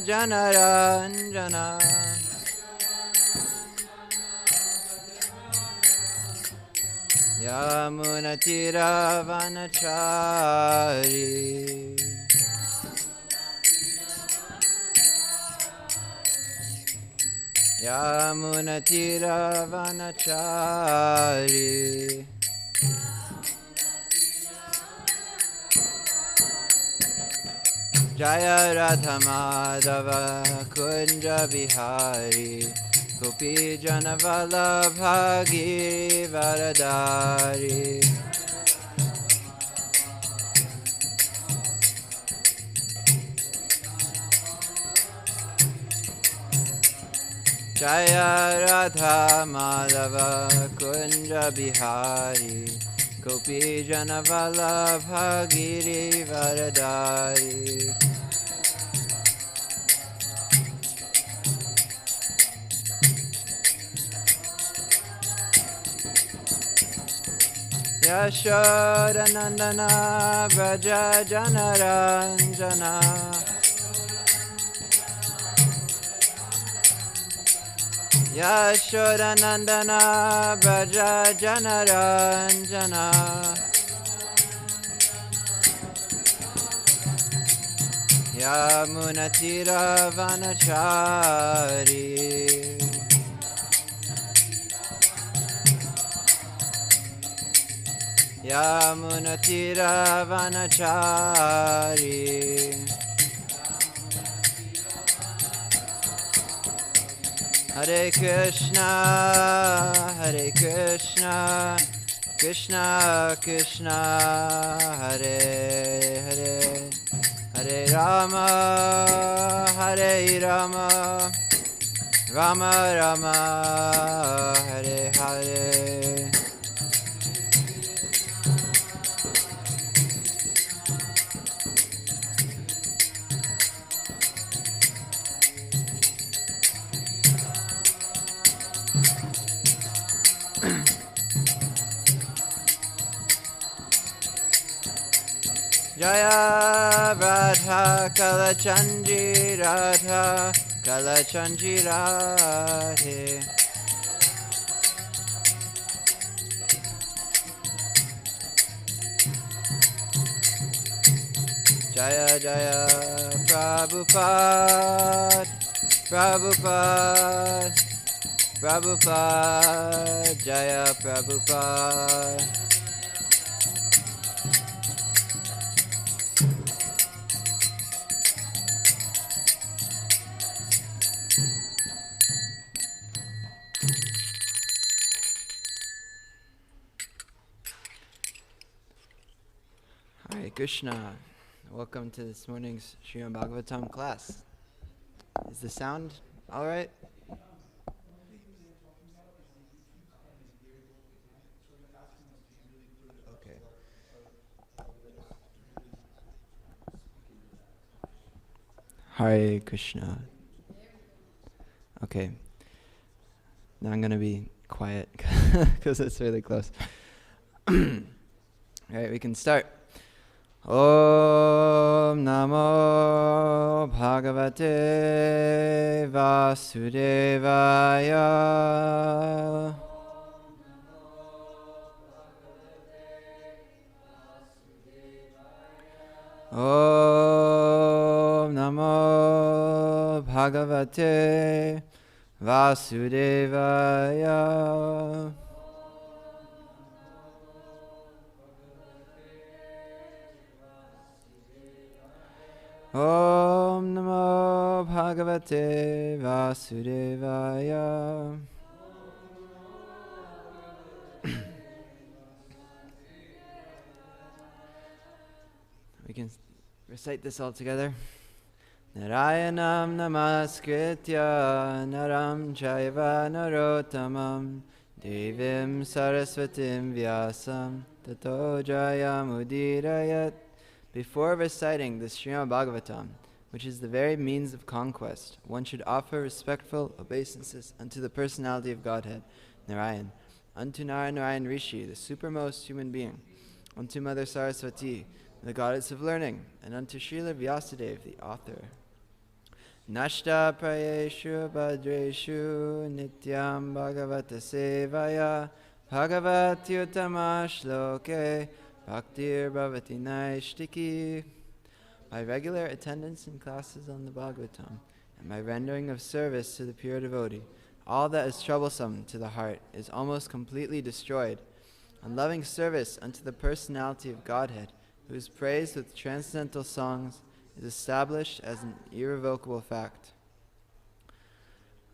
Janaranjana Yamunatiravanachari Yamunatiravanachari Jaya Radha Madhava Kunja Bihari Gopi Janavalabha Giri Varadari Jaya Radha Madhava Kunja Bihari Gopi Janavalabha Giri Varadari Yashodanandana Vraja Janaranjana Yashodanandana Vraja Janaranjana Yamunatiravanachari Yamunatiravanachari Hare Krishna Krishna Krishna Hare Hare Hare Rama Rama Rama Hare Hare Jaya Radha Kalachandji Radha Kalachandji Radhe Jaya Jaya Prabhupada Prabhupada Prabhupada Jaya Prabhupada Hare Krishna. Welcome to this morning's Srimad Bhagavatam class. Is the sound all right? Okay. Hare Krishna. Okay. Now I'm going to be quiet because it's really close. All right, we can start. Om Namo Bhagavate Vasudevaya. Om Namo Bhagavate Vasudevaya. Om Namo Bhagavate Vasudevaya. We can recite this all together. Narayanam namaskritya naram chaiva narottamam devim saraswatim vyasam tato jayamudirayat. Before reciting the Srimad Bhagavatam, which is the very means of conquest, one should offer respectful obeisances unto the personality of Godhead, Narayan, unto Narayan Rishi, the supermost human being, unto Mother Saraswati, the goddess of learning, and unto Srila Vyasadeva, the author. Nashta prayeshu bhadreshu nityam bhagavata sevaya bhagavati uttama shloke bhaktir bhavati naishtiki. By regular attendance in classes on the Bhagavatam and by rendering of service to the pure devotee, all that is troublesome to the heart is almost completely destroyed. And loving service unto the personality of Godhead, who is praised with transcendental songs, is established as an irrevocable fact.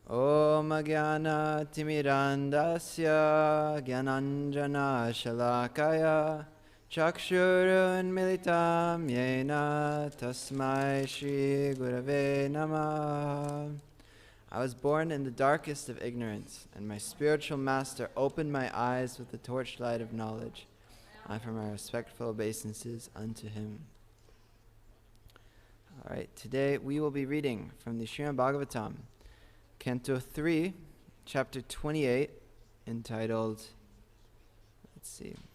Om Jnana Timirandasya Gyananjana Shalakaya Chakshurun Militam Yena Tasmai Shri Gurave Namah. I was born in the darkest of ignorance, and my spiritual master opened my eyes with the torchlight of knowledge. I offer my respectful obeisances unto him. All right, today we will be reading from the Srimad Bhagavatam, Canto 3, Chapter 28, entitled,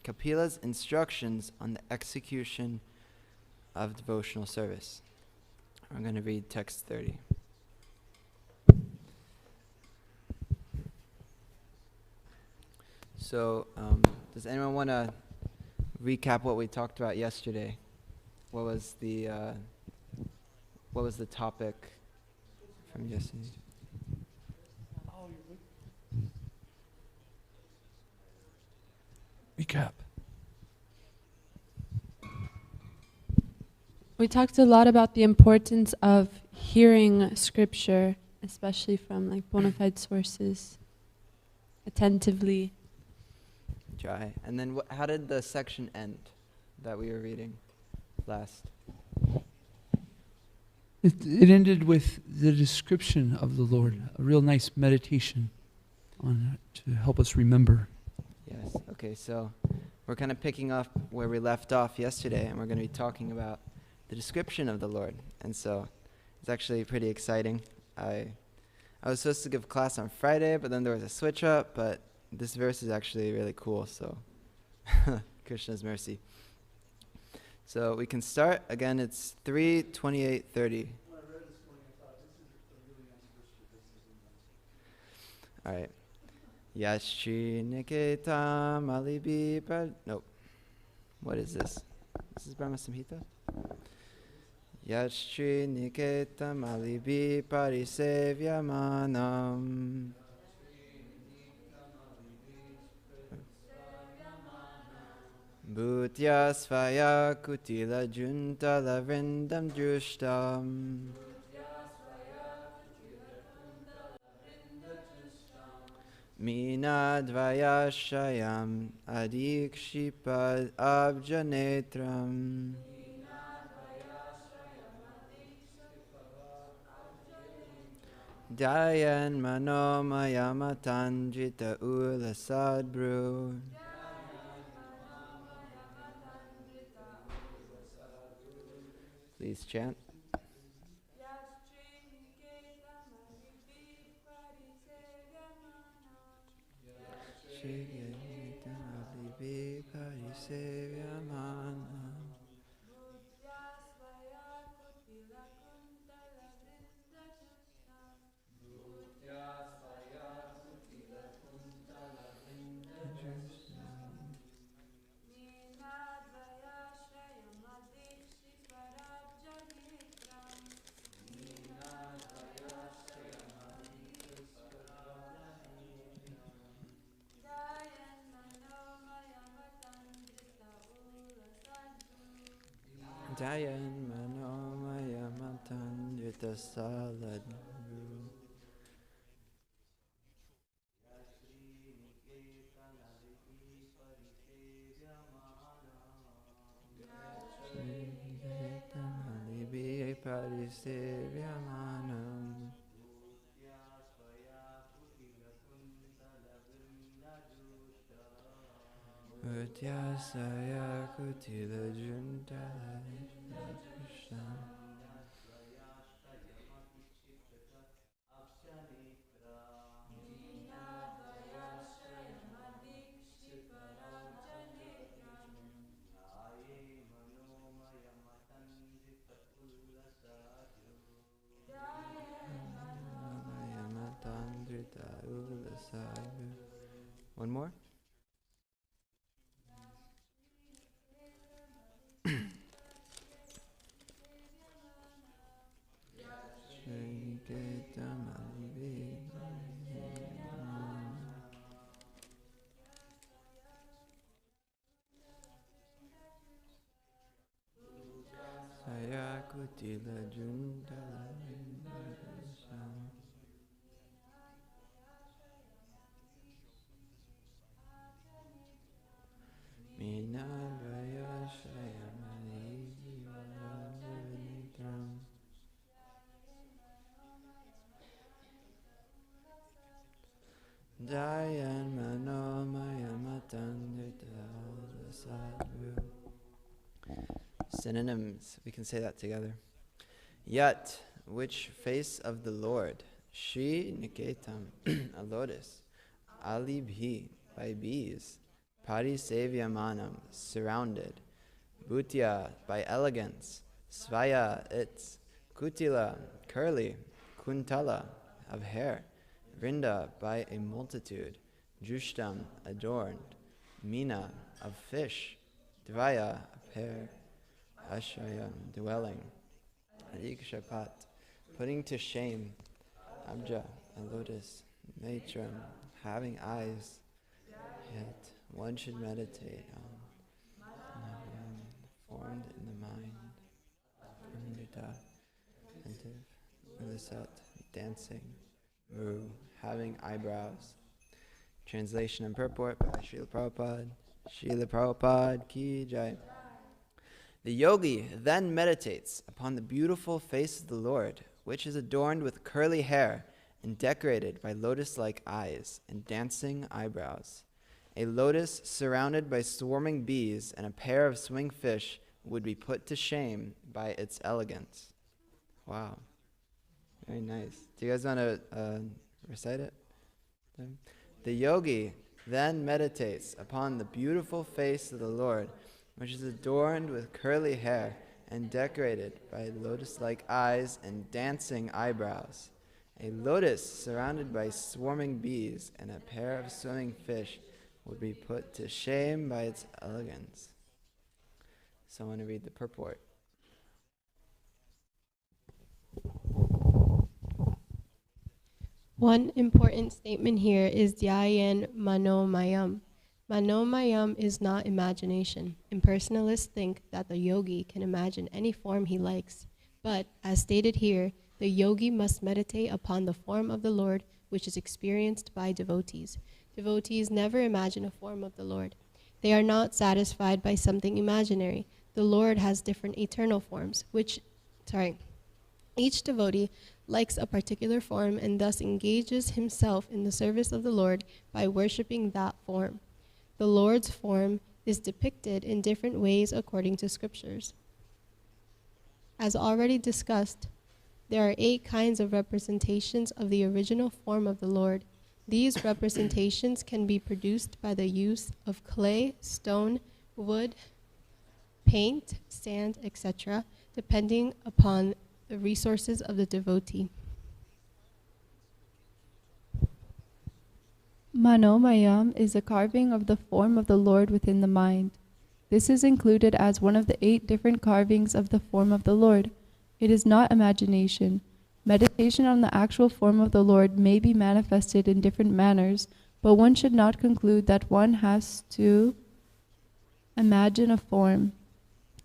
Kapila's Instructions on the Execution of Devotional Service. I'm going to read text 30. So, does anyone want to recap what we talked about yesterday? What was the topic from yesterday? Recap. We talked a lot about the importance of hearing scripture, especially from bona fide sources, attentively. Try. And then how did the section end that we were reading last? It ended with the description of the Lord, a real nice meditation on to help us remember. Yes. Okay, so we're kind of picking up where we left off yesterday, and we're going to be talking about the description of the Lord. And so it's actually pretty exciting. I was supposed to give class on Friday, but then there was a switch up, but this verse is actually really cool, so Krishna's mercy. So we can start. Again, it's 3:28:30. All right. Yashri Niketam Alibi Nope. What is this? This is Brahma Samhita? Yashri Niketam Alibi Parisevyamanam Bhutya Svaya Kutila Junta Lavrindam Drushtam Minadvayashayam Adikshipad Abjanetram Dayan Manomayamatanjita Ulasadbru. Please chant. Dayan Manomayamatanjita Saladru. Alibi Parisevyamanam Utyasaya Kutila Junta sadhu. One more. Sayakutila Jundala Minalvaya Shayamani Vivanitram Dayan Manomaya Matandita Sadhu. Synonyms, we can say that together. Yat, which face of the Lord? Shri Niketam, a lotus. Alibhi, by bees. Parisevyamanam, surrounded. Bhutya, by elegance. Svaya, its. Kutila, curly. Kuntala, of hair. Vrinda, by a multitude. Jushtam, adorned. Mina, of fish. Dvaya, a pair. Ashrayam, dwelling. Adikshapat, putting to shame. Abja, a lotus. Matram, having eyes. Yet one should meditate on formed in the mind. Amrita, attentive. Ulasat, dancing. Muru, having eyebrows. Translation and purport by Srila Prabhupada. Srila Prabhupada ki jai. The yogi then meditates upon the beautiful face of the Lord, which is adorned with curly hair and decorated by lotus-like eyes and dancing eyebrows. A lotus surrounded by swarming bees and a pair of swimming fish would be put to shame by its elegance. Wow. Very nice. Do you guys want to recite it? The yogi then meditates upon the beautiful face of the Lord, which is adorned with curly hair and decorated by lotus-like eyes and dancing eyebrows. A lotus surrounded by swarming bees and a pair of swimming fish would be put to shame by its elegance. Someone to read the purport. One important statement here is dhyayan manomayam. Manomayam is not imagination. Impersonalists think that the yogi can imagine any form he likes. But, as stated here, the yogi must meditate upon the form of the Lord, which is experienced by devotees. Devotees never imagine a form of the Lord. They are not satisfied by something imaginary. The Lord has different eternal forms, each devotee likes a particular form and thus engages himself in the service of the Lord by worshiping that form. The Lord's form is depicted in different ways according to scriptures. As already discussed, there are 8 kinds of representations of the original form of the Lord. These representations can be produced by the use of clay, stone, wood, paint, sand, etc., depending upon the resources of the devotee. Manomayam is a carving of the form of the Lord within the mind. This is included as one of the 8 different carvings of the form of the Lord. It is not imagination. Meditation on the actual form of the Lord may be manifested in different manners, but one should not conclude that one has to imagine a form.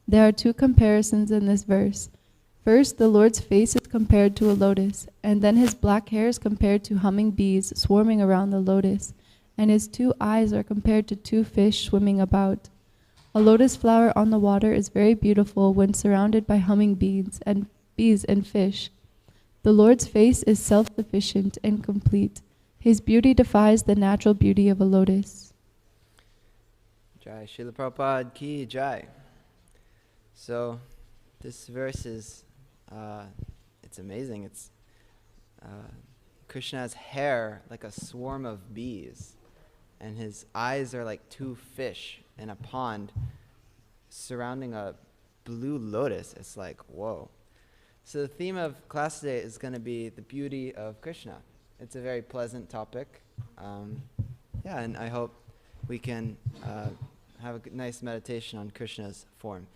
There are 2 comparisons in this verse. First, the Lord's face is compared to a lotus, and then his black hair is compared to humming bees swarming around the lotus, and his 2 eyes are compared to 2 fish swimming about. A lotus flower on the water is very beautiful when surrounded by humming bees and fish. The Lord's face is self-sufficient and complete. His beauty defies the natural beauty of a lotus. Jai Srila Prabhupada ki jai. So, this verse is it's amazing. It's Krishna's hair like a swarm of bees, and his eyes are like 2 fish in a pond surrounding a blue lotus. It's like, whoa. So the theme of class today is going to be the beauty of Krishna. it's a very pleasant topic. Yeah, and I hope we can have a nice meditation on Krishna's form.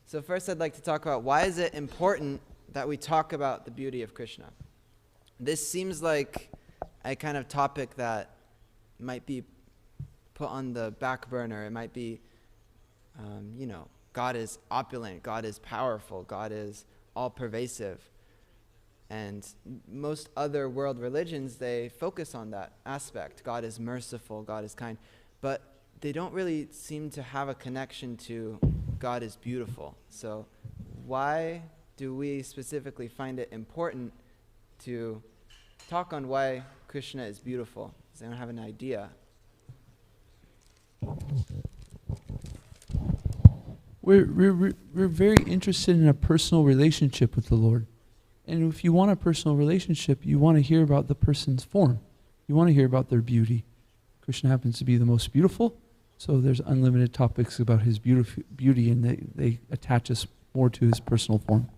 So first I'd like to talk about why is it important that we talk about the beauty of Krishna. This seems like a kind of topic that might be put on the back burner. It might be, God is opulent, God is powerful, God is all-pervasive. And most other world religions, they focus on that aspect. God is merciful, God is kind. But they don't really seem to have a connection to God is beautiful. So why do we specifically find it important to talk on why Krishna is beautiful? Does anyone have an idea? We're very interested in a personal relationship with the Lord. And if you want a personal relationship, you want to hear about the person's form. You want to hear about their beauty. Krishna happens to be the most beautiful, so there's unlimited topics about his beauty, and they attach us more to his personal form.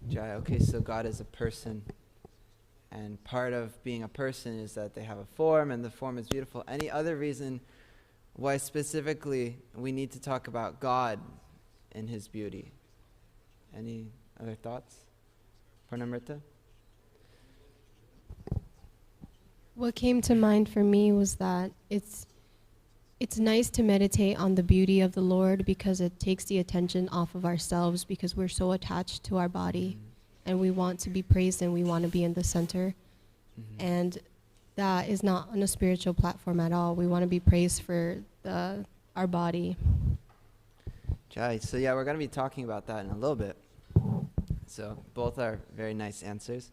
Jai, okay, so God is a person, and part of being a person is that they have a form, and the form is beautiful. Any other reason why specifically we need to talk about God and his beauty? Any other thoughts? Purnamrita? What came to mind for me was that it's nice to meditate on the beauty of the Lord because it takes the attention off of ourselves, because we're so attached to our body and we want to be praised and we want to be in the center. Mm-hmm. And that is not on a spiritual platform at all. We want to be praised for our body. Jai, so yeah, we're going to be talking about that in a little bit. So both are very nice answers.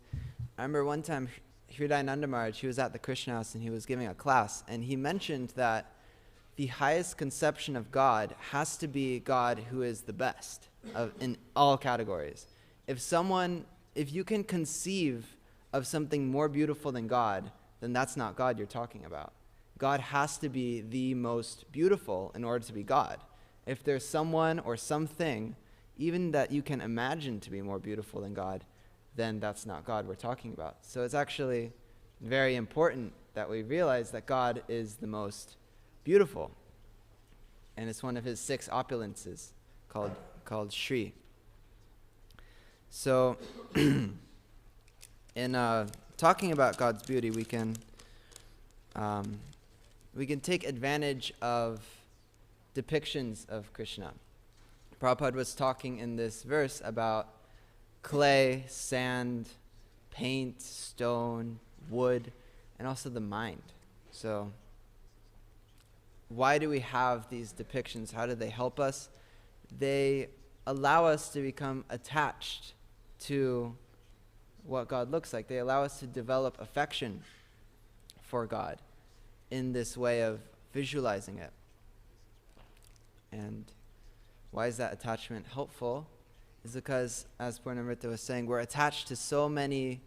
I remember one time Hridayananda Maharaj, he was at the Krishna house and he was giving a class, and he mentioned that the highest conception of God has to be God who is the best in all categories. If you can conceive of something more beautiful than God, then that's not God you're talking about. God has to be the most beautiful in order to be God. If there's someone or something, even that you can imagine to be more beautiful than God, then that's not God we're talking about. So it's actually very important that we realize that God is the most beautiful. And it's one of his 6 opulences called Shri. So in talking about God's beauty, we can take advantage of depictions of Krishna. Prabhupada was talking in this verse about clay, sand, paint, stone, wood, and also the mind. So why do we have these depictions? How do they help us? They allow us to become attached to what God looks like. They allow us to develop affection for God in this way of visualizing it. And why is that attachment helpful? Is because, as Purnamrita was saying, we're attached to so many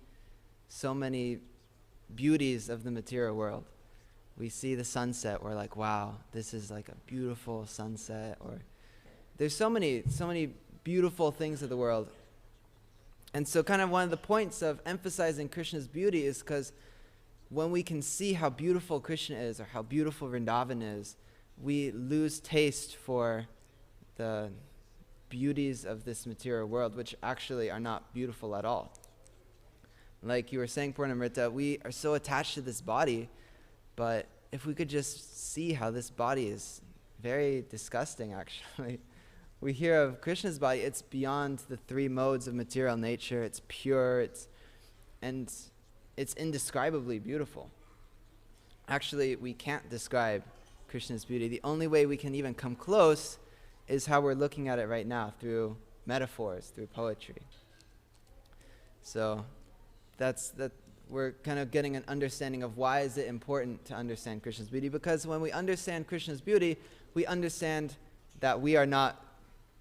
beauties of the material world. We see the sunset, we're like, wow, this is like a beautiful sunset. Or there's so many beautiful things of the world. And so kind of one of the points of emphasizing Krishna's beauty is because when we can see how beautiful Krishna is or how beautiful Vrindavan is, we lose taste for the beauties of this material world, which actually are not beautiful at all. Like you were saying, Purnamrita, we are so attached to this body, but if we could just see how this body is very disgusting, actually. We hear of Krishna's body, it's beyond the 3 modes of material nature, it's pure, it's indescribably beautiful. Actually, we can't describe Krishna's beauty. The only way we can even come close is how we're looking at it right now, through metaphors, through poetry. So we're kind of getting an understanding of why is it important to understand Krishna's beauty, because when we understand Krishna's beauty, we understand that we are not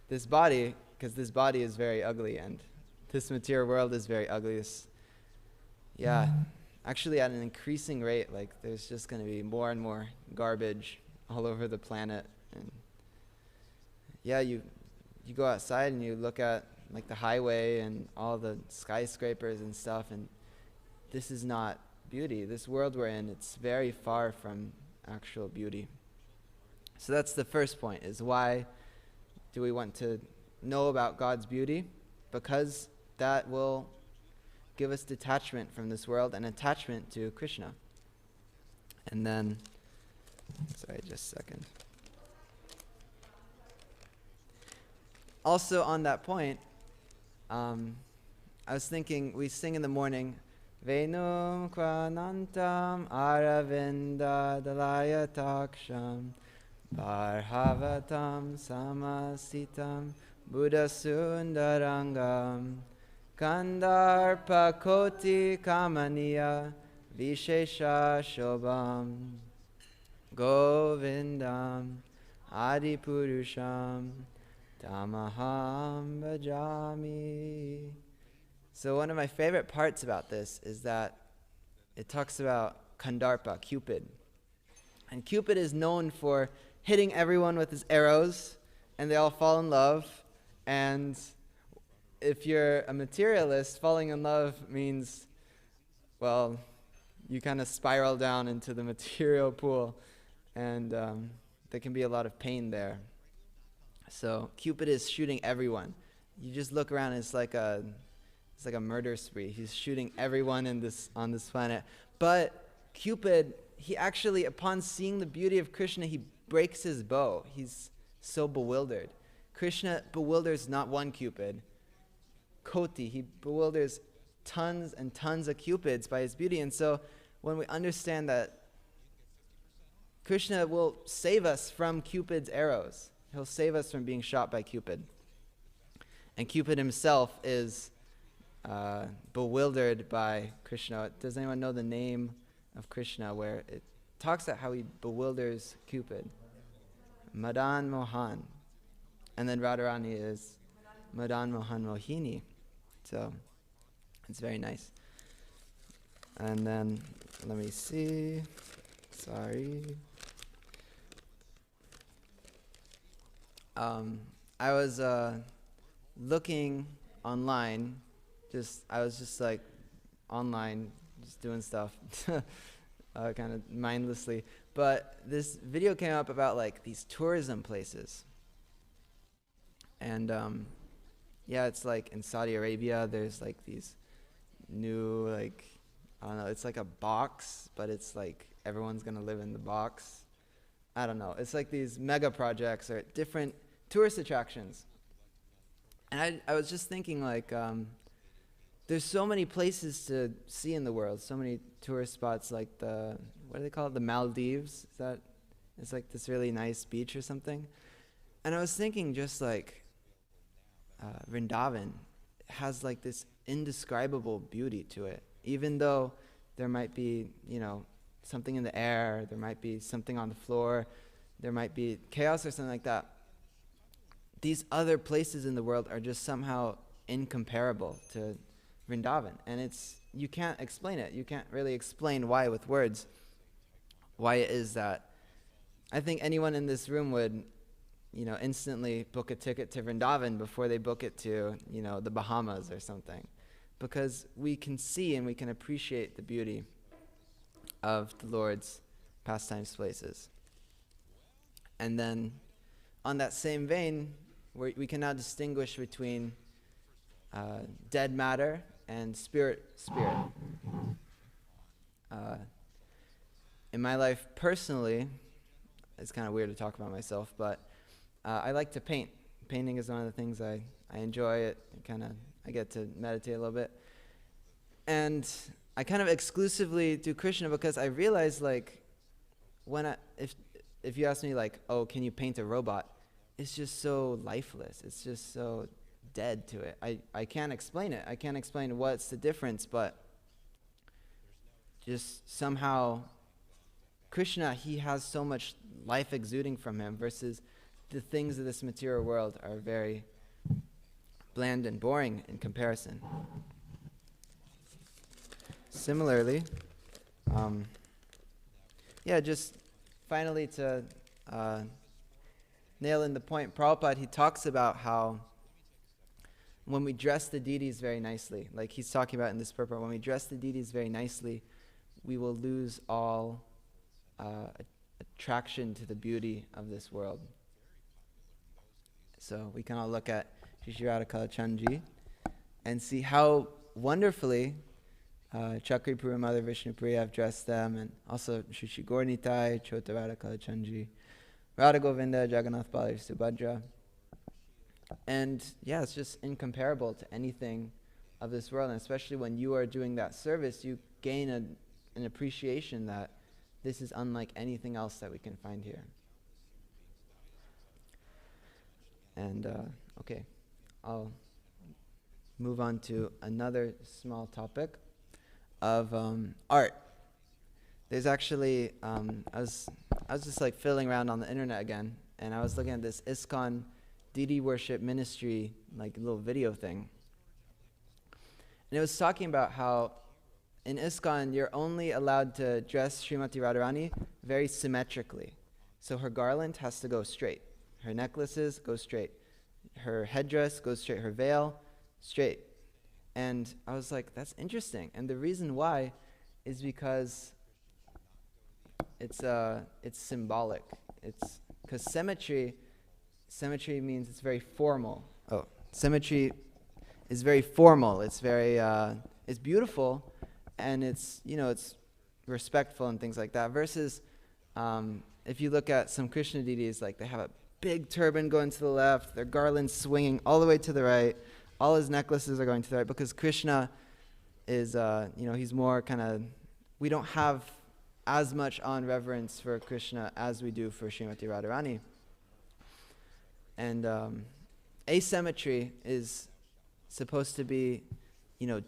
this body, because this body is very ugly and this material world is very ugly. Actually at an increasing rate, like there's just going to be more and more garbage all over the planet. And you go outside and you look at like the highway and all the skyscrapers and stuff, and this is not beauty. This world we're in, it's very far from actual beauty. So that's the first point, is why do we want to know about God's beauty? Because that will give us detachment from this world and attachment to Krishna. And then, sorry, just a second. Also on that point, I was thinking, we sing in the morning, Venum kvanantam aravinda dalaya taksham Bharhavatam samasitam Buddha sundarangam Kandarpa koti kamaniya Vishesha shobham Govindam Adipurusham Tamaham bhajami. So one of my favorite parts about this is that it talks about Kandarpa, Cupid. And Cupid is known for hitting everyone with his arrows, and they all fall in love. And if you're a materialist, falling in love means, well, you kind of spiral down into the material pool, and there can be a lot of pain there. So Cupid is shooting everyone. You just look around, and it's like a murder spree. He's shooting everyone on this planet. But Cupid, he actually, upon seeing the beauty of Krishna, he breaks his bow. He's so bewildered. Krishna bewilders not one Cupid, Koti. He bewilders tons and tons of Cupids by his beauty. And so when we understand that Krishna will save us from Cupid's arrows, he'll save us from being shot by Cupid. And Cupid himself is bewildered by Krishna. Does anyone know the name of Krishna where it talks about how he bewilders Cupid? Madan Mohan. And then Radharani is Madan Mohan Mohini. So it's very nice. And then, let me see. Sorry. I was looking online. I was just like online, just doing stuff, kind of mindlessly. But this video came up about like these tourism places. And yeah, it's like in Saudi Arabia, there's like these new, like, I don't know, it's like a box, but it's like everyone's gonna live in the box. I don't know. It's like these mega projects or different tourist attractions. And I was just thinking, like, there's so many places to see in the world, so many tourist spots, like what do they call it, the Maldives? It's like this really nice beach or something. And I was thinking, just like, Vrindavan has like this indescribable beauty to it. Even though there might be, something in the air, there might be something on the floor, there might be chaos or something like that. These other places in the world are just somehow incomparable to Vrindavan. And you can't explain it. You can't really explain why with words, why it is that. I think anyone in this room would, instantly book a ticket to Vrindavan before they book it to, the Bahamas or something. Because we can see and we can appreciate the beauty of the Lord's pastimes places. And then, on that same vein, we can now distinguish between dead matter and spirit. In my life personally, it's kind of weird to talk about myself, but I like to paint. Painting is one of the things I enjoy. It I get to meditate a little bit. And I kind of exclusively do Krishna because I realize, like, if you ask me, like, oh, can you paint a robot? It's just so lifeless. It's just so dead to it. I can't explain it. I can't explain what's the difference, but just somehow Krishna, he has so much life exuding from him versus the things of this material world are very bland and boring in comparison. Similarly, just finally to nail in the point, Prabhupada, he talks about how when we dress the deities very nicely, like he's talking about in this purport, when we dress the deities very nicely, we will lose all attraction to the beauty of this world. So we can all look at Shri Shri Radha Kalachandji and see how wonderfully Chakri Pura Mother Vishnu Priya have dressed them, and also Shri Shri Gaurnitai, Chota Radha Kalachandji, Radha Govinda, Jagannath Bali, Subhadra. And yeah, it's just incomparable to anything of this world, and especially when you are doing that service, you gain an appreciation that this is unlike anything else that we can find here. And okay, I'll move on to another small topic of art. There's actually, I was just like fiddling around on the internet again, and I was looking at this ISKCON Deity Worship Ministry like little video thing. And it was talking about how in ISKCON you're only allowed to dress Srimati Radharani very symmetrically. So her garland has to go straight. Her necklaces go straight. Her headdress goes straight. Her veil, straight. And I was like, that's interesting. And the reason why is because it's symbolic. It's because symmetry means it's very formal. Oh, symmetry is very formal. It's very it's beautiful, and it's respectful and things like that. Versus if you look at some Krishna deities, like they have a big turban going to the left, their garlands swinging all the way to the right, all his necklaces are going to the right, because Krishna is he's more kind of, we don't have as much on reverence for Krishna as we do for Srimati Radharani. And asymmetry is supposed to be,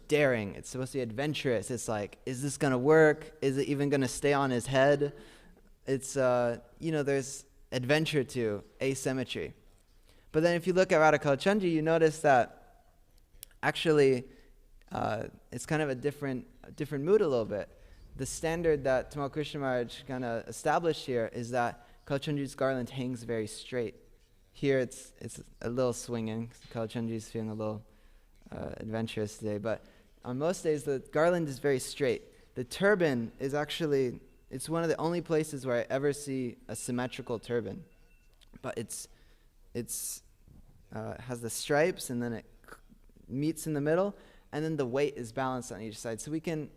daring. It's supposed to be adventurous. It's like, is this going to work? Is it even going to stay on his head? It's, there's adventure to asymmetry. But then if you look at Radha Kalachandji, you notice that actually it's kind of a different mood a little bit. The standard that Tamal Krishna Maharaj kind of established here is that Kalachandji's garland hangs very straight. Here it's a little swinging. Kalachandji's feeling a little adventurous today, but on most days the garland is very straight. The turban is actually, it's one of the only places where I ever see a symmetrical turban, but it has the stripes, and then it meets in the middle, and then the weight is balanced on each side. So we can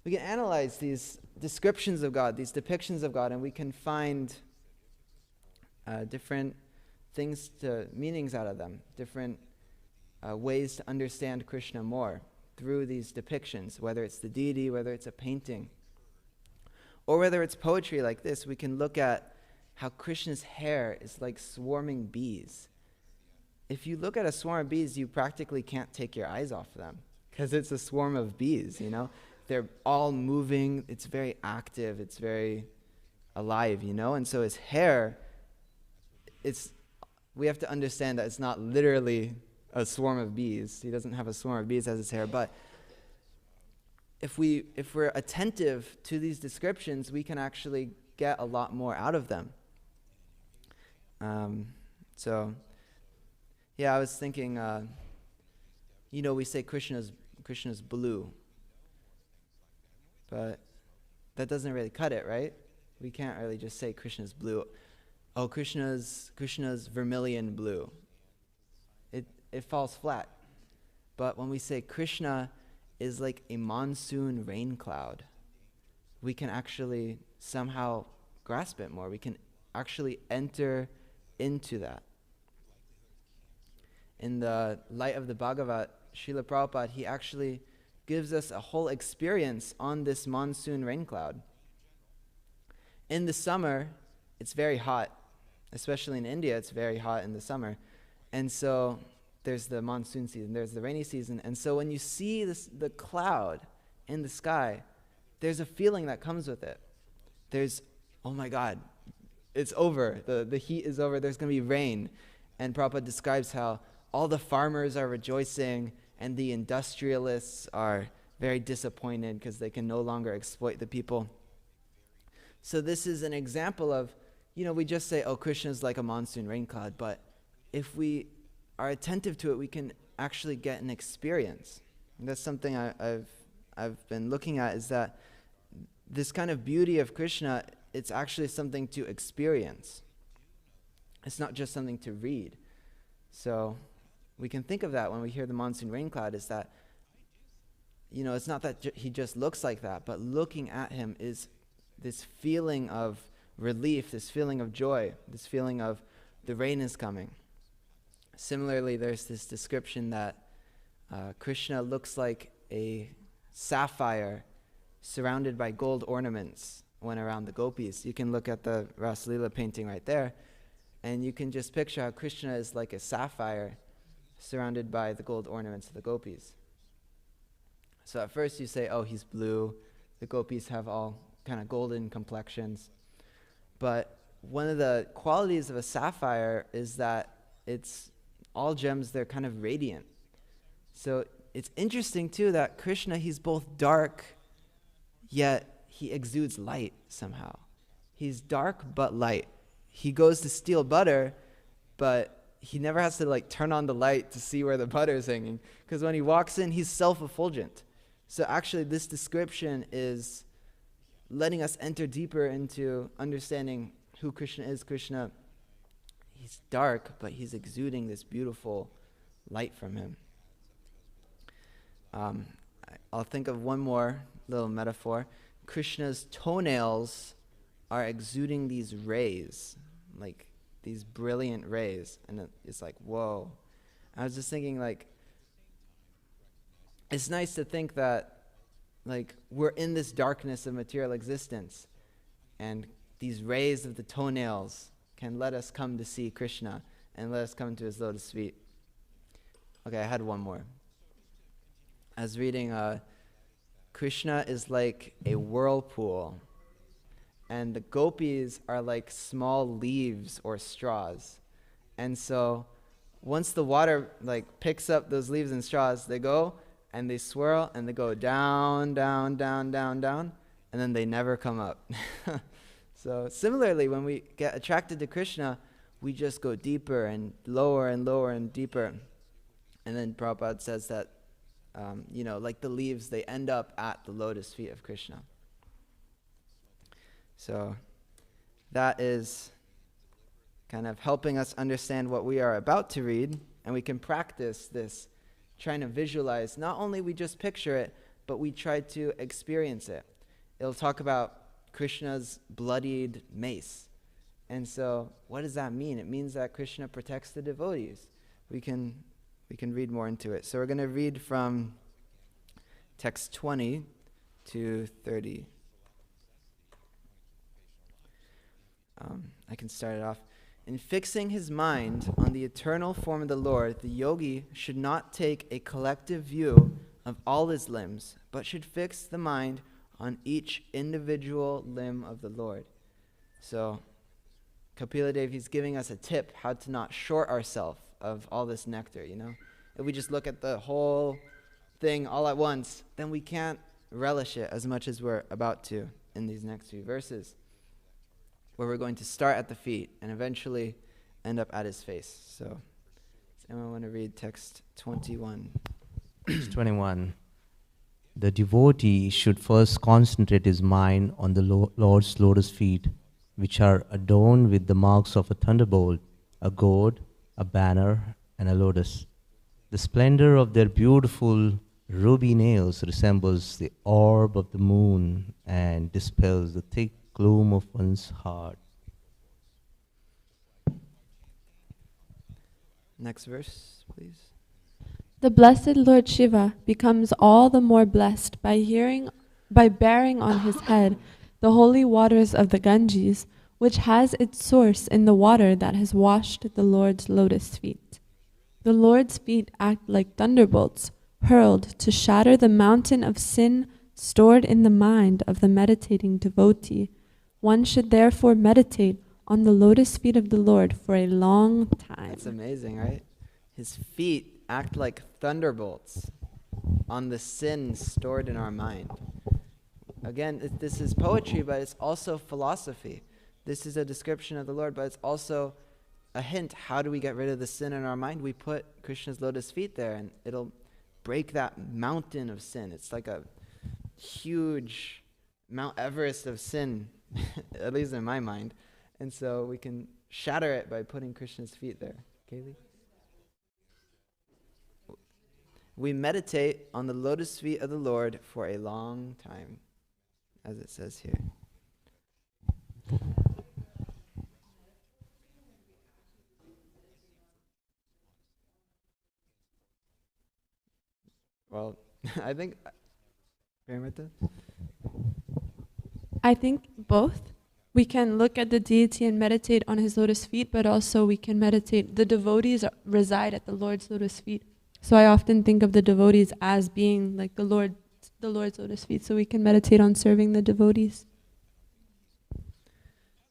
analyze these descriptions of God, these depictions of God, and we can find different things meanings out of them, different ways to understand Krishna more through these depictions, whether it's the deity, whether it's a painting, or whether it's poetry like this. We can look at how Krishna's hair is like swarming bees. If you look at a swarm of bees, you practically can't take your eyes off them, because it's a swarm of bees, They're all moving, it's very active, it's very alive, And so his hair, we have to understand that it's not literally a swarm of bees. He doesn't have a swarm of bees as his hair, but if we're attentive to these descriptions, we can actually get a lot more out of them. So, yeah, I was thinking, we say Krishna's blue, but that doesn't really cut it, right? We can't really just say Krishna's blue. Oh, Krishna's vermilion blue. It falls flat. But when we say Krishna is like a monsoon rain cloud, we can actually somehow grasp it more. We can actually enter into that. In the light of the Bhagavat, Srila Prabhupada, he actually gives us a whole experience on this monsoon rain cloud. In the summer, it's very hot. Especially in India, it's very hot in the summer. And so there's the monsoon season, there's the rainy season. And so when you see the cloud in the sky, there's a feeling that comes with it. There's, oh my God, it's over. The heat is over. There's going to be rain. And Prabhupada describes how all the farmers are rejoicing and the industrialists are very disappointed because they can no longer exploit the people. So this is an example of, we just say, oh, Krishna's like a monsoon rain cloud, but if we are attentive to it, we can actually get an experience. And that's something I've been looking at, is that this kind of beauty of Krishna, it's actually something to experience. It's not just something to read. So we can think of that when we hear the monsoon rain cloud, is that, it's not that he just looks like that, but looking at him is this feeling of relief, this feeling of joy, this feeling of the rain is coming. Similarly, there's this description that Krishna looks like a sapphire surrounded by gold ornaments when around the gopis. You can look at the Rasalila painting right there, and you can just picture how Krishna is like a sapphire surrounded by the gold ornaments of the gopis. So at first you say, oh, he's blue. The gopis have all kind of golden complexions. But one of the qualities of a sapphire is that it's all gems, they're kind of radiant. So it's interesting too that Krishna, he's both dark, yet he exudes light somehow. He's dark but light. He goes to steal butter, but he never has to turn on the light to see where the butter is hanging, because when he walks in, he's self-effulgent. So actually this description is letting us enter deeper into understanding who Krishna is. Krishna, he's dark, but he's exuding this beautiful light from him. I'll think of one more little metaphor. Krishna's toenails are exuding these rays, like these brilliant rays, and it's like, whoa. I was just thinking, it's nice to think that we're in this darkness of material existence, and these rays of the toenails can let us come to see Krishna and let us come to his lotus feet. Okay, I had one more. I was reading, Krishna is like a whirlpool, and the gopis are like small leaves or straws. And so once the water picks up those leaves and straws, they go and they swirl and they go down, down, down, down, down, and then they never come up. So similarly, when we get attracted to Krishna, we just go deeper and lower and deeper. And then Prabhupada says that, like the leaves, they end up at the lotus feet of Krishna. So that is kind of helping us understand what we are about to read, and we can practice this, trying to visualize. Not only we just picture it, but we try to experience it. It'll talk about Krishna's bloodied mace. And so what does that mean? It means that Krishna protects the devotees. We can read more into it. So we're going to read from text 20 to 30. I can start it off. In fixing his mind on the eternal form of the Lord, the yogi should not take a collective view of all his limbs, but should fix the mind on each individual limb of the Lord. So Kapila Dev, he's giving us a tip how to not short ourselves of all this nectar, If we just look at the whole thing all at once, then we can't relish it as much as we're about to in these next few verses, where we're going to start at the feet and eventually end up at his face. So does anyone want to read text 21? Verse 21. The devotee should first concentrate his mind on the Lord's lotus feet, which are adorned with the marks of a thunderbolt, a gourd, a banner, and a lotus. The splendor of their beautiful ruby nails resembles the orb of the moon and dispels the thick gloom of one's heart. Next verse, please. The blessed Lord Shiva becomes all the more blessed by bearing on his head the holy waters of the Ganges, which has its source in the water that has washed the Lord's lotus feet. The Lord's feet act like thunderbolts, hurled to shatter the mountain of sin stored in the mind of the meditating devotee. One should therefore meditate on the lotus feet of the Lord for a long time. That's amazing, right? His feet act like thunderbolts on the sin stored in our mind. Again, this is poetry, but it's also philosophy. This is a description of the Lord, but it's also a hint. How do we get rid of the sin in our mind? We put Krishna's lotus feet there, and it'll break that mountain of sin. It's like a huge Mount Everest of sin, at least in my mind. And so we can shatter it by putting Krishna's feet there. Kaylee? We meditate on the lotus feet of the Lord for a long time, as it says here. Well, I think, Paramita? I think both. We can look at the deity and meditate on his lotus feet, but also we can meditate. The devotees reside at the Lord's lotus feet. So I often think of the devotees as being like the Lord's lotus feet, so we can meditate on serving the devotees.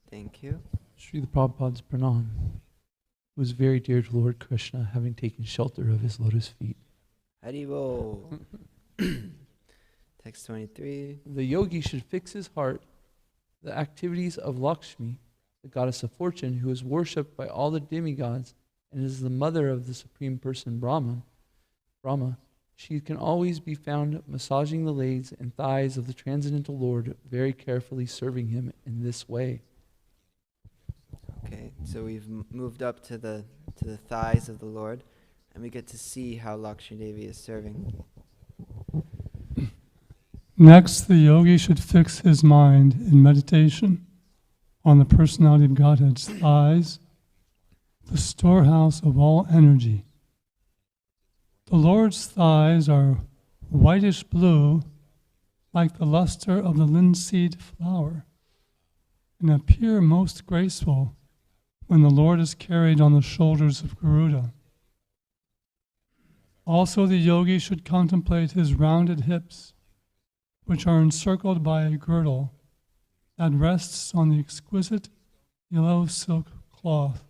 Thank you. Srila Prabhupada's pranam was very dear to Lord Krishna, having taken shelter of his lotus feet. Haribo. Text 23. The yogi should fix his heart, the activities of Lakshmi, the goddess of fortune, who is worshipped by all the demigods and is the mother of the Supreme Person Brahma. She can always be found massaging the legs and thighs of the Transcendental Lord, very carefully serving him in this way. Okay, so we've moved up to the thighs of the Lord, and we get to see how Lakshmi Devi is serving. Next, the yogi should fix his mind in meditation on the personality of Godhead's thighs, the storehouse of all energy. The Lord's thighs are whitish blue, like the luster of the linseed flower, and appear most graceful when the Lord is carried on the shoulders of Garuda. Also, the yogi should contemplate his rounded hips, which are encircled by a girdle that rests on the exquisite yellow silk cloth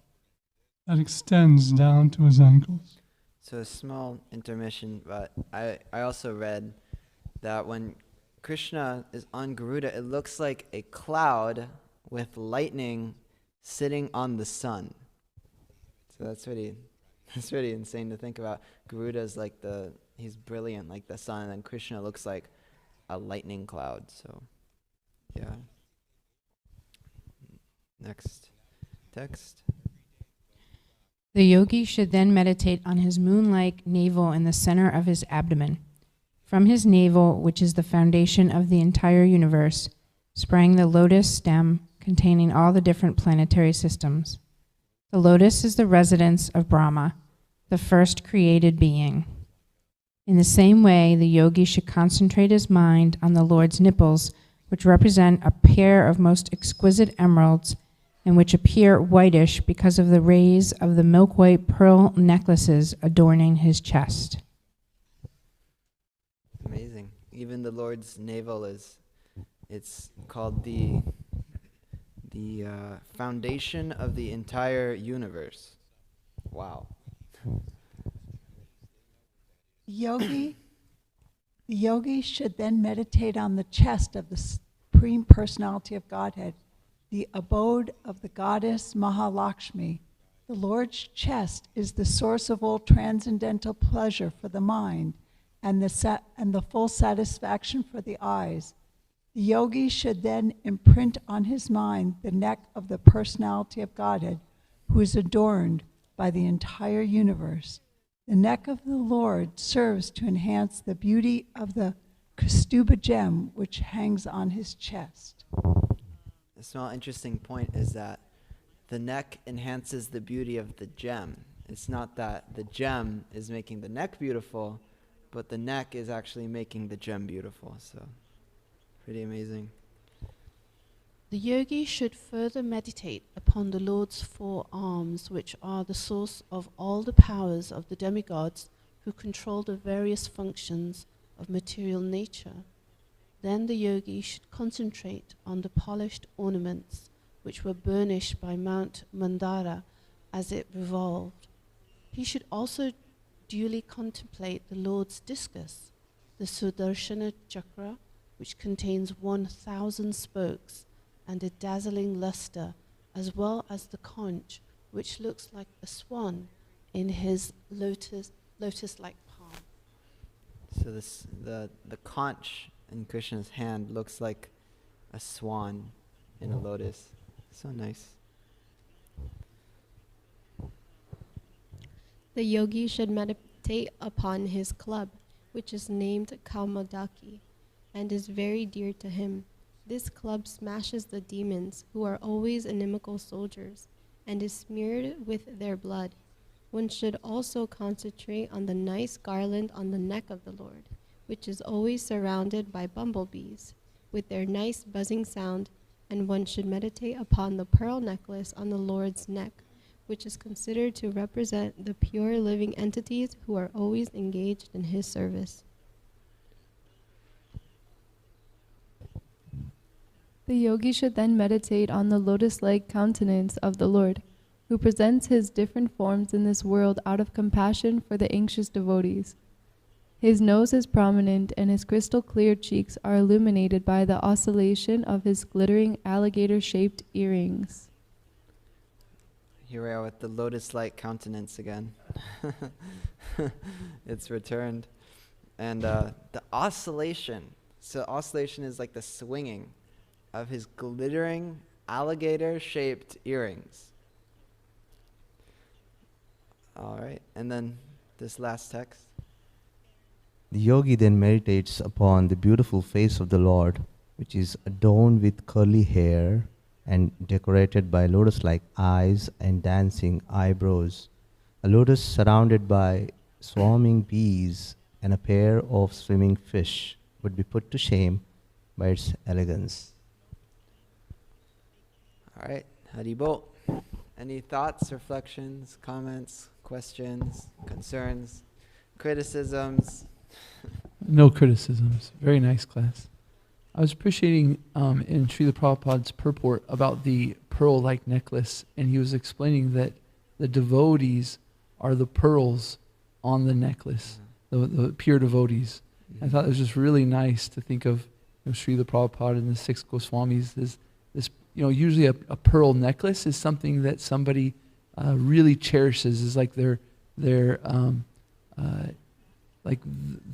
that extends down to his ankles. So a small intermission, but I also read that when Krishna is on Garuda, it looks like a cloud with lightning sitting on the sun. So that's pretty insane to think about. Garuda is like he's brilliant like the sun, and then Krishna looks like a lightning cloud. So, yeah. Next text. The yogi should then meditate on his moon-like navel in the center of his abdomen. From his navel, which is the foundation of the entire universe, sprang the lotus stem containing all the different planetary systems. The lotus is the residence of Brahma, the first created being. In the same way, the yogi should concentrate his mind on the Lord's nipples, which represent a pair of most exquisite emeralds and which appear whitish because of the rays of the milk-white pearl necklaces adorning his chest. Amazing. Even the Lord's navel it's called the foundation of the entire universe. Wow. The yogi should then meditate on the chest of the Supreme Personality of Godhead, the abode of the goddess Mahalakshmi. The Lord's chest is the source of all transcendental pleasure for the mind and the full satisfaction for the eyes. The yogi should then imprint on his mind the neck of the Personality of Godhead, who is adorned by the entire universe. The neck of the Lord serves to enhance the beauty of the Kaustubha gem which hangs on his chest. A small interesting point is that the neck enhances the beauty of the gem. It's not that the gem is making the neck beautiful, but the neck is actually making the gem beautiful. So, pretty amazing. The yogi should further meditate upon the Lord's four arms, which are the source of all the powers of the demigods who control the various functions of material nature. Then the yogi should concentrate on the polished ornaments which were burnished by Mount Mandara as it revolved. He should also duly contemplate the Lord's discus, the Sudarshana chakra, which contains 1,000 spokes and a dazzling luster, as well as the conch, which looks like a swan in his lotus-like palm. So the conch in Krishna's hand looks like a swan in a lotus. So nice. The yogi should meditate upon his club, which is named Kaumodaki, and is very dear to him. This club smashes the demons, who are always inimical soldiers, and is smeared with their blood. One should also concentrate on the nice garland on the neck of the Lord, which is always surrounded by bumblebees, with their nice buzzing sound, and one should meditate upon the pearl necklace on the Lord's neck, which is considered to represent the pure living entities who are always engaged in his service. The yogi should then meditate on the lotus-like countenance of the Lord, who presents his different forms in this world out of compassion for the anxious devotees. His nose is prominent, and his crystal-clear cheeks are illuminated by the oscillation of his glittering alligator-shaped earrings. Here we are with the lotus-like countenance again. It's returned. And the oscillation. So oscillation is like the swinging of his glittering alligator-shaped earrings. All right. And then this last text. The yogi then meditates upon the beautiful face of the Lord, which is adorned with curly hair and decorated by lotus-like eyes and dancing eyebrows. A lotus surrounded by swarming bees and a pair of swimming fish would be put to shame by its elegance. All right. Haribol. Any thoughts, reflections, comments, questions, concerns, criticisms? No criticisms. Very nice class. I was appreciating in Srila Prabhupada's purport about the pearl-like necklace, and he was explaining that the devotees are the pearls on the necklace, the pure devotees. I thought it was just really nice to think of Srila Prabhupada and the six Goswamis. This usually a pearl necklace is something that somebody really cherishes. Is like their like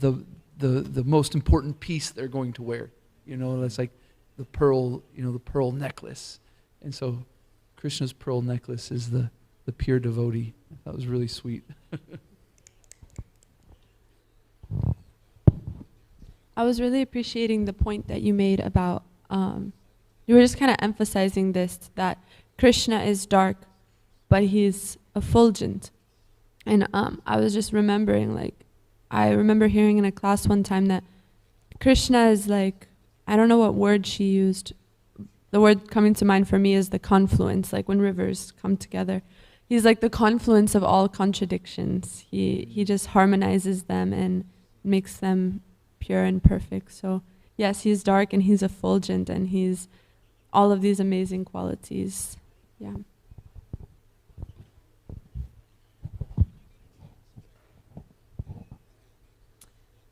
the most important piece they're going to wear. It's like the pearl, the pearl necklace. And so Krishna's pearl necklace is the pure devotee. That was really sweet. I was really appreciating the point that you made about, you were just kind of emphasizing this, that Krishna is dark, but he's effulgent. And I was just remembering, I remember hearing in a class one time that Krishna is like, I don't know what word she used. The word coming to mind for me is the confluence, like when rivers come together. He's like the confluence of all contradictions. He just harmonizes them and makes them pure and perfect. So yes, he's dark and he's effulgent and he's all of these amazing qualities. Yeah.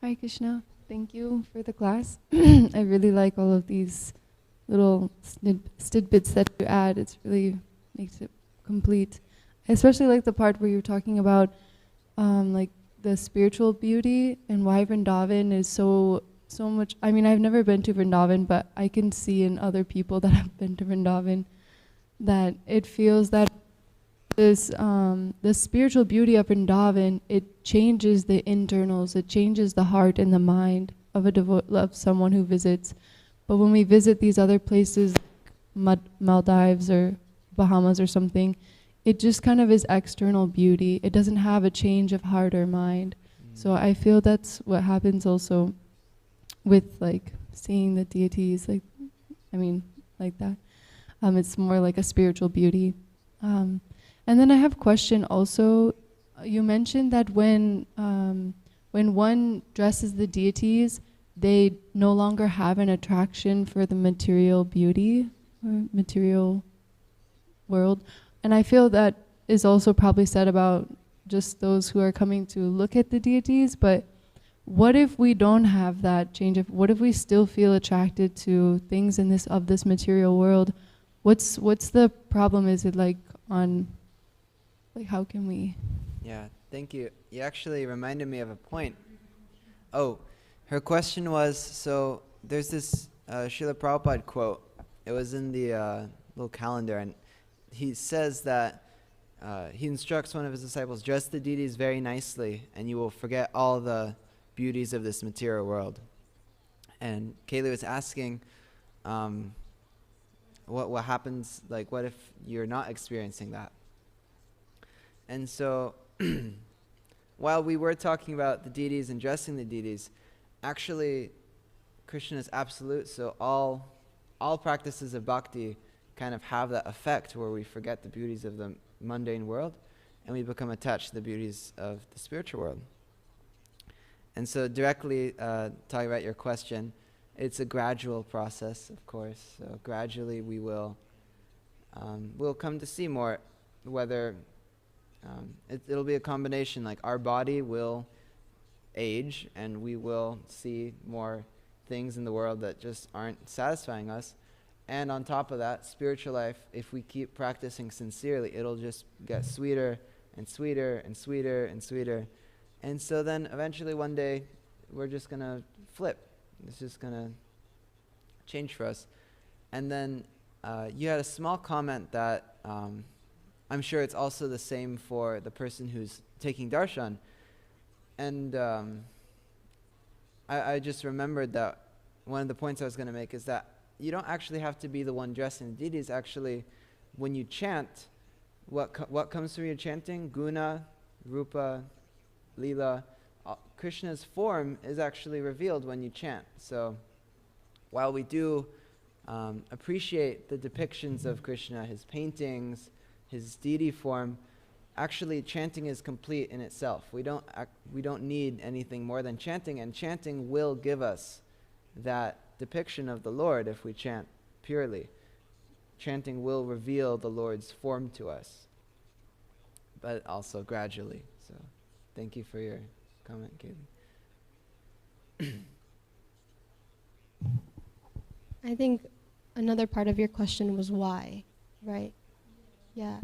Hare Krishna. Thank you for the class. I really like all of these little tidbits that you add. It really makes it complete. I especially like the part where you're talking about like the spiritual beauty and why Vrindavan is so much. I mean, I've never been to Vrindavan, but I can see in other people that have been to Vrindavan that it feels that this the spiritual beauty of Vrindavan, it changes the internals, it changes the heart and the mind of of someone who visits. But when we visit these other places, Maldives or Bahamas or something, it just kind of is external beauty. It doesn't have a change of heart or mind. So I feel that's what happens also with seeing the deities, like that. It's more like a spiritual beauty. And then I have a question also. You mentioned that when one dresses the deities, they no longer have an attraction for the material beauty or material world. And I feel that is also probably said about just those who are coming to look at the deities. But what if we don't have that change? What if we still feel attracted to things in this material world? What's the problem? Is it how can we? Yeah, thank you. You actually reminded me of a point. Oh, her question was, so there's this Srila Prabhupada quote. It was in the little calendar, and he says that he instructs one of his disciples, dress the deities very nicely, and you will forget all the beauties of this material world. And Kaylee was asking, what happens, like what if you're not experiencing that? And so, while we were talking about the deities and dressing the deities, actually, Krishna is absolute, so all practices of bhakti kind of have that effect where we forget the beauties of the mundane world and we become attached to the beauties of the spiritual world. And so directly talking about your question, it's a gradual process, of course. So gradually we will we'll come to see more, whether it'll be a combination, like our body will age and we will see more things in the world that just aren't satisfying us. And on top of that, spiritual life, if we keep practicing sincerely, it'll just get sweeter and sweeter and sweeter and sweeter. And so then eventually one day, we're just going to flip. It's just going to change for us. And then you had a small comment that I'm sure it's also the same for the person who's taking darshan. And I just remembered that one of the points I was going to make is that you don't actually have to be the one dressing the deities. Actually, when you chant, what comes from your chanting? Guna, Rupa, Lila. Krishna's form is actually revealed when you chant. So while we do appreciate the depictions of Krishna, his paintings, his deity form, actually chanting is complete in itself. We don't need anything more than chanting, and chanting will give us that depiction of the Lord if we chant purely. Chanting will reveal the Lord's form to us, but also gradually. So thank you for your comment, Kaylee. I think another part of your question was why, right? Yeah.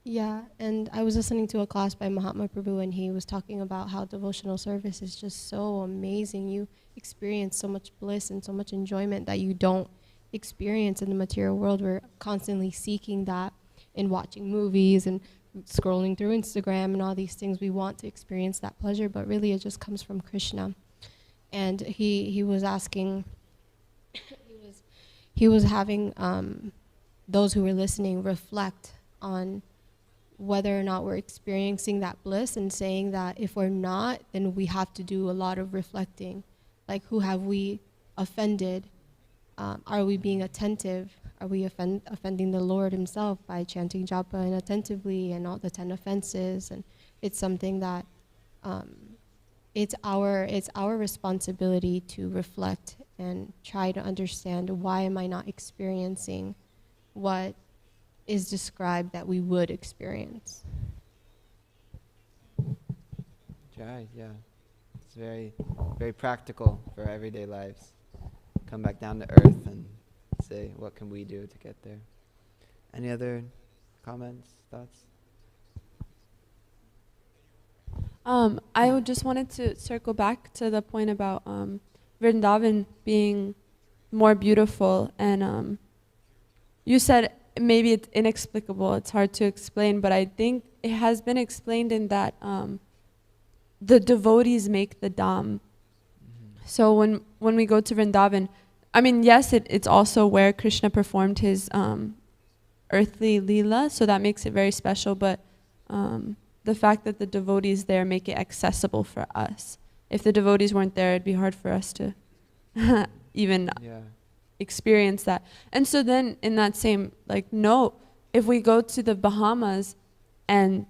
Yeah, and I was listening to a class by Mahatma Prabhu, and he was talking about how devotional service is just so amazing. You experience so much bliss and so much enjoyment that you don't experience in the material world. We're constantly seeking that in watching movies and scrolling through Instagram and all these things. We want to experience that pleasure, but really it just comes from Krishna. And he was asking, he was having those who were listening reflect on whether or not we're experiencing that bliss, and saying that if we're not, then we have to do a lot of reflecting. Like, who have we offended? Are we being attentive? Are we offending the Lord himself by chanting japa inattentively and all the 10 offenses? And it's something that it's our responsibility to reflect and try to understand, why am I not experiencing what is described that we would experience. Right, yeah. It's very, very practical for our everyday lives. Come back down to earth and say, what can we do to get there? Any other comments, thoughts? I just wanted to circle back to the point about Vrindavan being more beautiful, and you said maybe it's inexplicable, it's hard to explain, but I think it has been explained in that the devotees make the dham. So when we go to Vrindavan, I mean, yes, it's also where Krishna performed his earthly leela, so that makes it very special, but the fact that the devotees there make it accessible for us. If the devotees weren't there, it'd be hard for us to even experience that. And so then in that same note, if we go to the Bahamas and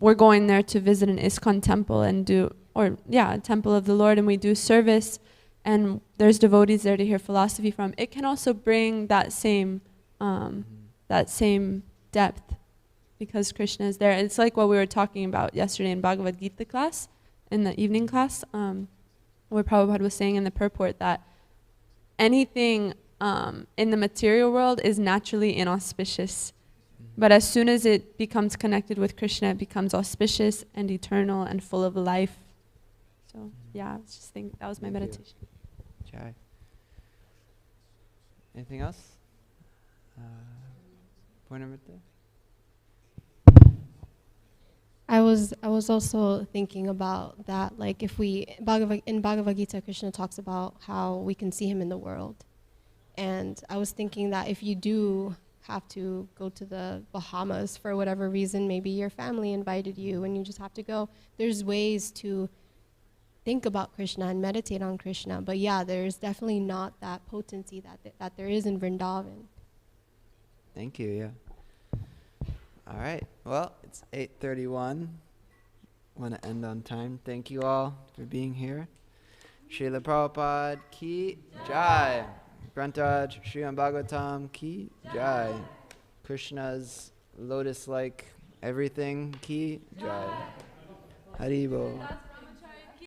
we're going there to visit an ISKCON temple and a temple of the Lord, and we do service and there's devotees there to hear philosophy from, it can also bring that same depth, because Krishna is there. It's like what we were talking about yesterday in Bhagavad Gita class, in the evening class, where Prabhupada was saying in the purport that anything in the material world is naturally inauspicious. But as soon as it becomes connected with Krishna, it becomes auspicious and eternal and full of life. So yeah, I was just thinking, that was my meditation. Jai. Anything else? Point number 3. I was also thinking about that, like if we, in Bhagavad Gita, Krishna talks about how we can see him in the world. And I was thinking that if you do have to go to the Bahamas for whatever reason, maybe your family invited you and you just have to go, there's ways to think about Krishna and meditate on Krishna. But yeah, there's definitely not that potency that there is in Vrindavan. Thank you, yeah. All right, well, it's 8:31. Want to end on time. Thank you all for being here. Srila Prabhupada ki jai. Grantaraj Srimad Bhagavatam ki jai. Krishna's lotus-like everything ki jai. Haribo.